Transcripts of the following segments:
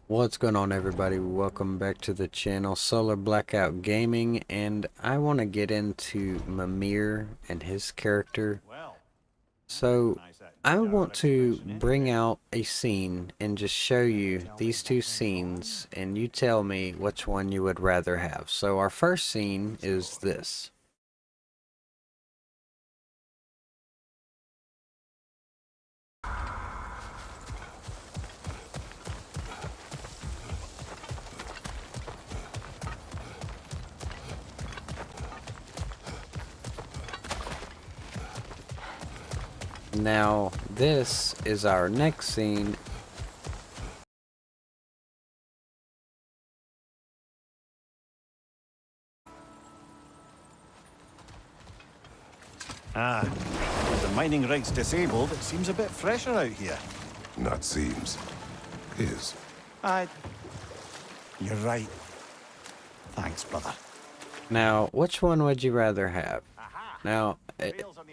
What's going on, everybody? Welcome back to the channel, Solar Blackout Gaming, and I want to get into Mimir and his character. So I want to bring out a scene and just show you these two scenes, and you tell me which one you would rather have. So our first scene is this. Now, this is our next scene. With the mining rigs disabled, it seems a bit fresher out here. Not seems. Is. You're right. Thanks, brother. Now, which one would you rather have? Now,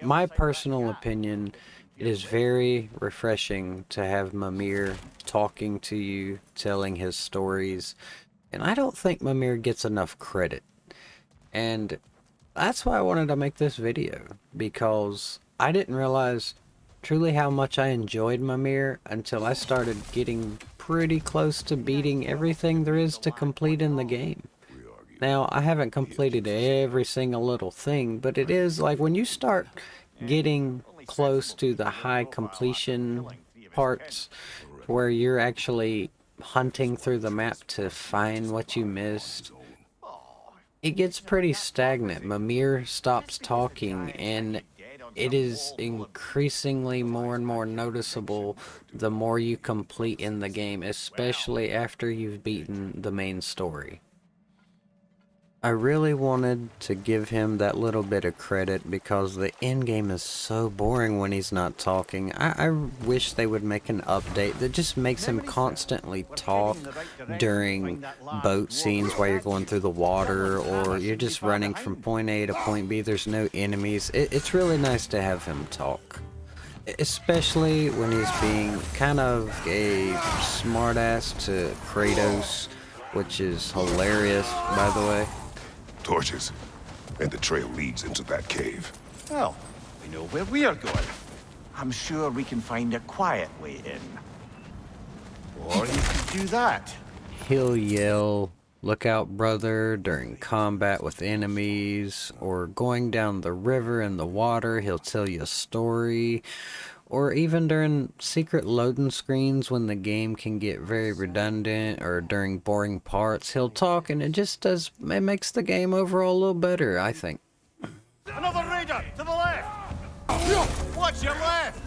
my personal opinion, it is very refreshing to have Mimir talking to you, telling his stories, and I don't think Mimir gets enough credit. And that's why I wanted to make this video, because I didn't realize truly how much I enjoyed Mimir until I started getting pretty close to beating everything there is to complete in the game. Now, I haven't completed every single little thing, but it is like when you start getting close to the high completion parts where you're actually hunting through the map to find what you missed, it gets pretty stagnant. Mimir stops talking, and it is increasingly more and more noticeable the more you complete in the game, especially after you've beaten the main story. I really wanted to give him that little bit of credit because the end game is so boring when he's not talking. I wish they would make an update that just makes him constantly talk during boat scenes while you're going through the water or you're just running from point A to point B. There's no enemies. It's really nice to have him talk. Especially when he's being kind of a smartass to Kratos, which is hilarious, by the way. Torches. And the trail leads into that cave. Well, we know where we are going. I'm sure we can find a quiet way in. Or you could do that. He'll yell, "Look out, brother," during combat with enemies, or going down the river in the water, he'll tell you a story, or even during secret loading screens when the game can get very redundant, or during boring parts, he'll talk, and it makes the game overall a little better, I think. Another raider to the left! Watch your left!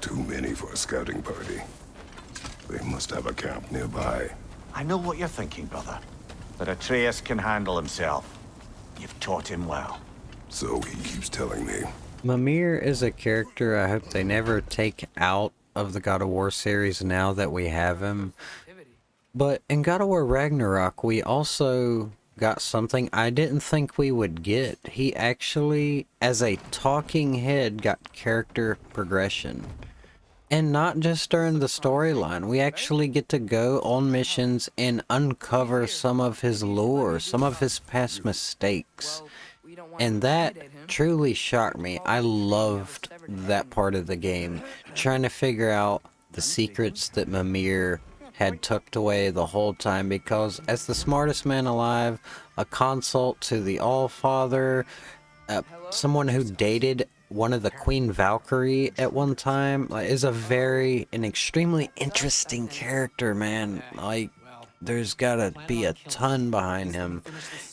Too many for a scouting party. They must have a camp nearby. I know what you're thinking, brother. But Atreus can handle himself. You've taught him well. So he keeps telling me. Mimir is a character I hope they never take out of the God of War series now that we have him. But in God of War Ragnarok, we also got something I didn't think we would get. He actually, as a talking head, got character progression. And not just during the storyline, we actually get to go on missions and uncover some of his lore, some of his past mistakes. And that truly shocked me. I loved that part of the game, trying to figure out the secrets that Mimir had tucked away the whole time, because as the smartest man alive, a consult to the Allfather, someone who dated one of the Queen Valkyrie at one time, is an extremely interesting character, man. Like, there's gotta be a ton behind him,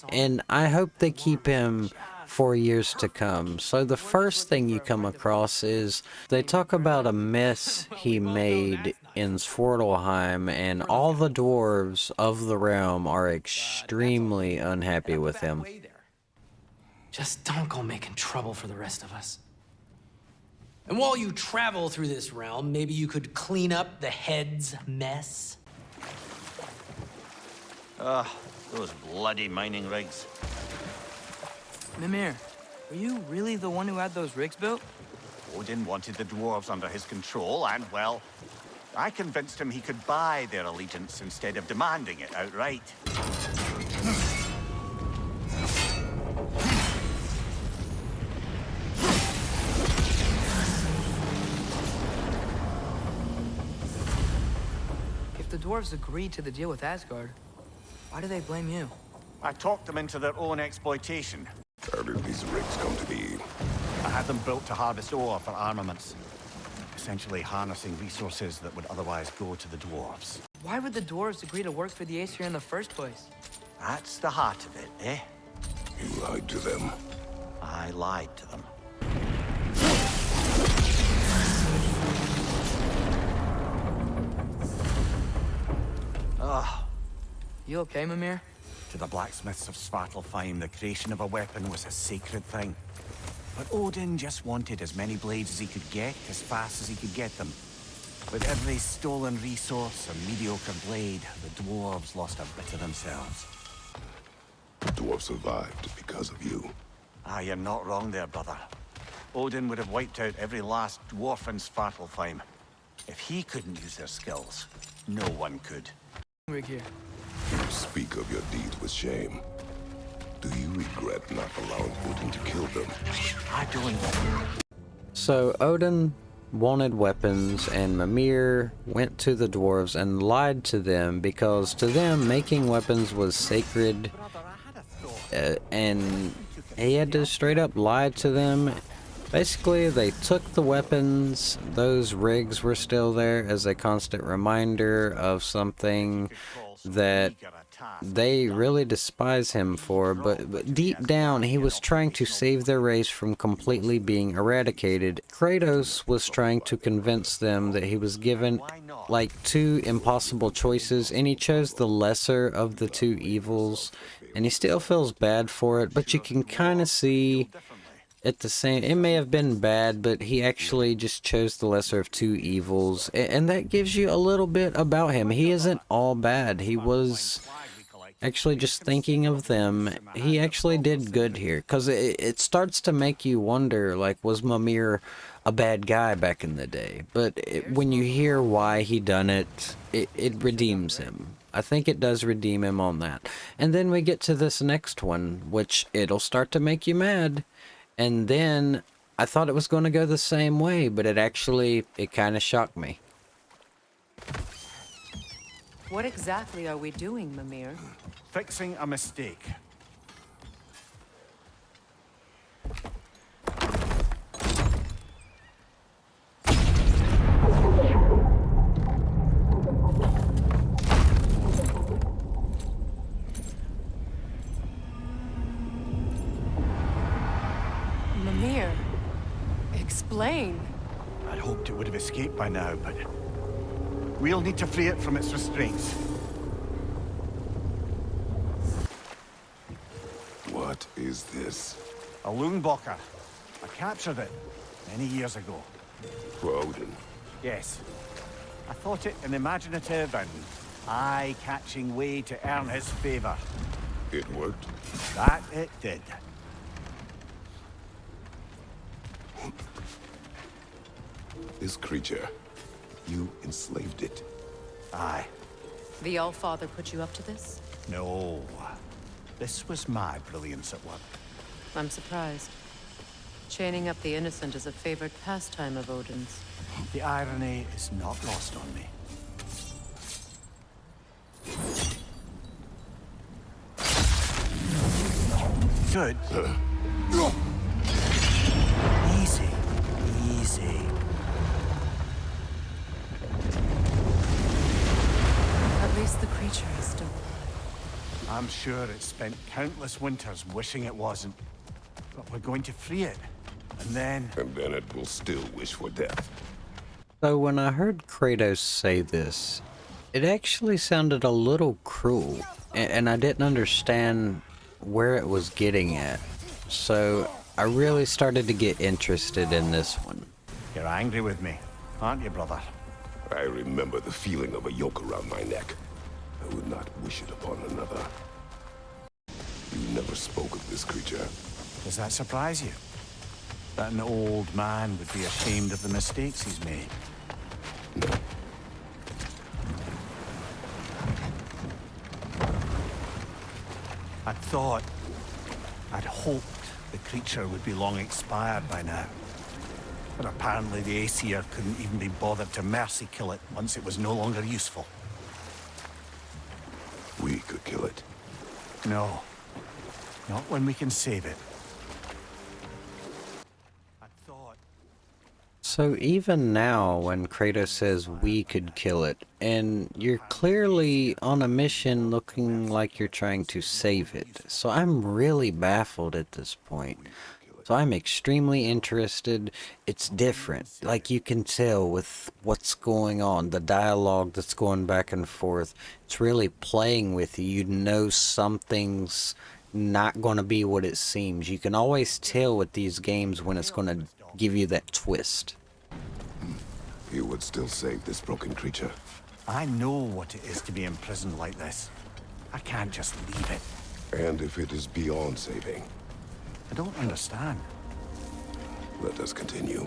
and I hope they keep him for years to come. So the first thing you come across is they talk about a mess he made in Svartalfheim, and all the dwarves of the realm are extremely unhappy with him. Just don't go making trouble for the rest of us. And while you travel through this realm, maybe you could clean up the head's mess. Those bloody mining rigs. Mimir, are you really the one who had those rigs built? Odin wanted the dwarves under his control, and, well, I convinced him he could buy their allegiance instead of demanding it outright. If the dwarves agreed to the deal with Asgard, why do they blame you? I talked them into their own exploitation. How did these rigs come to be? I had them built to harvest ore for armaments. Essentially harnessing resources that would otherwise go to the dwarves. Why would the dwarves agree to work for the Aesir in the first place? That's the heart of it, eh? You lied to them. I lied to them. Ah, You okay, Mimir? to the blacksmiths of Svartalfheim, the creation of a weapon was a sacred thing. But Odin just wanted as many blades as he could get, as fast as he could get them. With every stolen resource or mediocre blade, the dwarves lost a bit of themselves. The dwarves survived because of you. Ah, you're not wrong there, brother. Odin would have wiped out every last dwarf in Svartalfheim. If he couldn't use their skills, no one could. Rig here. You speak of your deeds with shame. Do you regret not allowing Odin to kill them? I don't. So Odin wanted weapons, and Mimir went to the dwarves and lied to them because to them making weapons was sacred, and he had to straight up lie to them. Basically, they took the weapons, those rigs were still there as a constant reminder of something that they really despise him for, but deep down he was trying to save their race from completely being eradicated. Kratos was trying to convince them that he was given like two impossible choices, and he chose the lesser of the two evils, and he still feels bad for it, but you can kind of see at the same, it may have been bad, but he actually just chose the lesser of two evils, and that gives you a little bit about him. He isn't all bad. He was actually just thinking of them. He actually did good here, because it starts to make you wonder, like, was Mimir a bad guy back in the day? But when you hear why he done it, it redeems him. I think it does redeem him on that. And then we get to this next one, which it'll start to make you mad. And then I thought it was going to go the same way, but it kind of shocked me. What exactly are we doing, Mimir? Fixing a mistake. Mimir, explain. I'd hoped it would have escaped by now, but we'll need to free it from its restraints. What is this? A Lungbocker. I captured it many years ago. For Odin. Yes. I thought it an imaginative and eye-catching way to earn his favor. It worked? That it did. This creature, you enslaved it. Aye. The Allfather put you up to this? No. This was my brilliance at work. I'm surprised. Chaining up the innocent is a favorite pastime of Odin's. The irony is not lost on me. Good. Easy. Easy. At least the creature is still alive. I'm sure it spent countless winters wishing it wasn't. But we're going to free it. And then... And then it will still wish for death. So when I heard Kratos say this, it actually sounded a little cruel, and I didn't understand where it was getting at. So I really started to get interested in this one. You're angry with me, aren't you, brother? I remember the feeling of a yoke around my neck. I would not wish it upon another. You never spoke of this creature. Does that surprise you? That an old man would be ashamed of the mistakes he's made? No. I'd hoped the creature would be long expired by now. But apparently the Aesir couldn't even be bothered to mercy kill it once it was no longer useful. We could kill it. No. Not when we can save it. I thought... So even now, when Kratos says we could kill it, and you're clearly on a mission looking like you're trying to save it, so I'm really baffled at this point. So I'm extremely interested. It's different. Like, you can tell with what's going on, the dialogue that's going back and forth. It's really playing with you. You know something's not going to be what it seems. You can always tell with these games when it's going to give you that twist. You would still save this broken creature. I know what it is to be imprisoned like this. I can't just leave it. And if it is beyond saving, I don't understand. let us continue.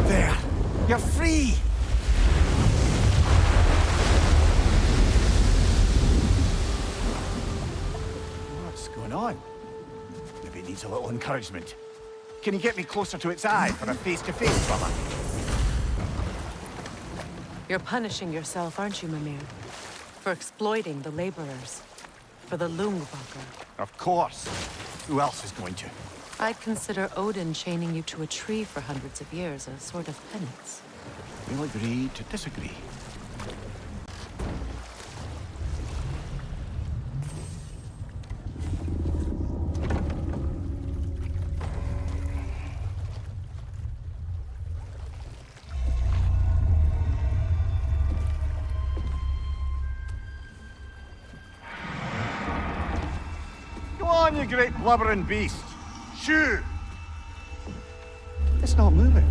There! You're free! What's going on? Maybe it needs a little encouragement. Can you get me closer to its eye for a face-to-face, brother? You're punishing yourself, aren't you, Mimir? For exploiting the laborers. For the Lungvaker. Of course. Who else is going to? I'd consider Odin chaining you to a tree for hundreds of years a sort of penance. We'll agree to disagree. Go on, you great blubbering beast! Shoo! It's not moving.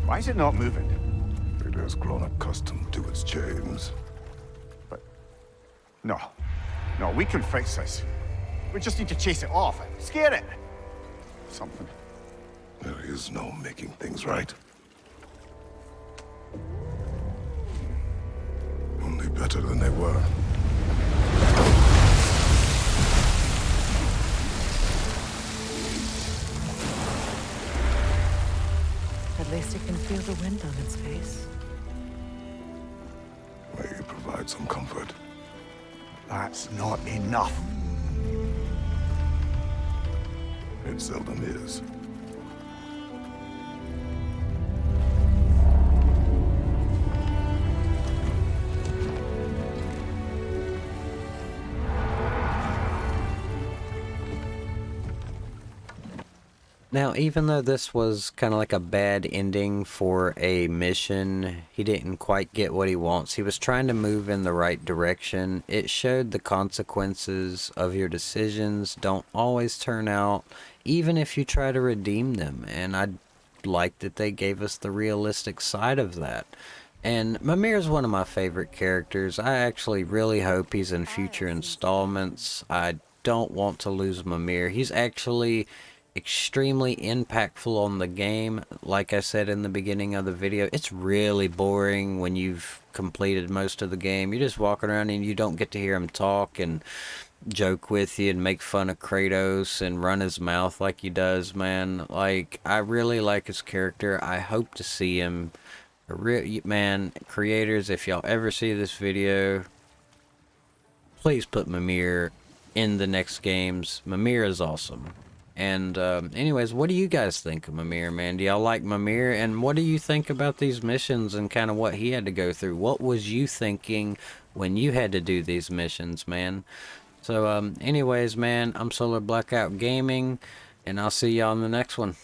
Why is it not moving? It has grown accustomed to its chains. But... No. No, we can fix this. We just need to chase it off and scare it. Something. There is no making things right. Only better than they were. At least it can feel the wind on its face. May you provide some comfort. That's not enough. It seldom is. Now, even though this was kind of like a bad ending for a mission, he didn't quite get what he wants. He was trying to move in the right direction. It showed the consequences of your decisions don't always turn out, even if you try to redeem them. And I like that they gave us the realistic side of that. And Mimir is one of my favorite characters. I actually really hope he's in future installments. I don't want to lose Mimir. He's actually extremely impactful on the game. Like I said in the beginning of the video, it's really boring when you've completed most of the game. You're just walking around and you don't get to hear him talk and joke with you and make fun of Kratos and run his mouth like he does, man. Like, I really like his character. I hope to see him. Man, creators, if y'all ever see this video, please put Mimir in the next games. Mimir is awesome. And anyways, what do you guys think of Mimir, man? Do y'all like Mimir? And what do you think about these missions and kind of what he had to go through? What was you thinking when you had to do these missions, man? So anyways, man, I'm Solar Blackout Gaming, and I'll see y'all in the next one.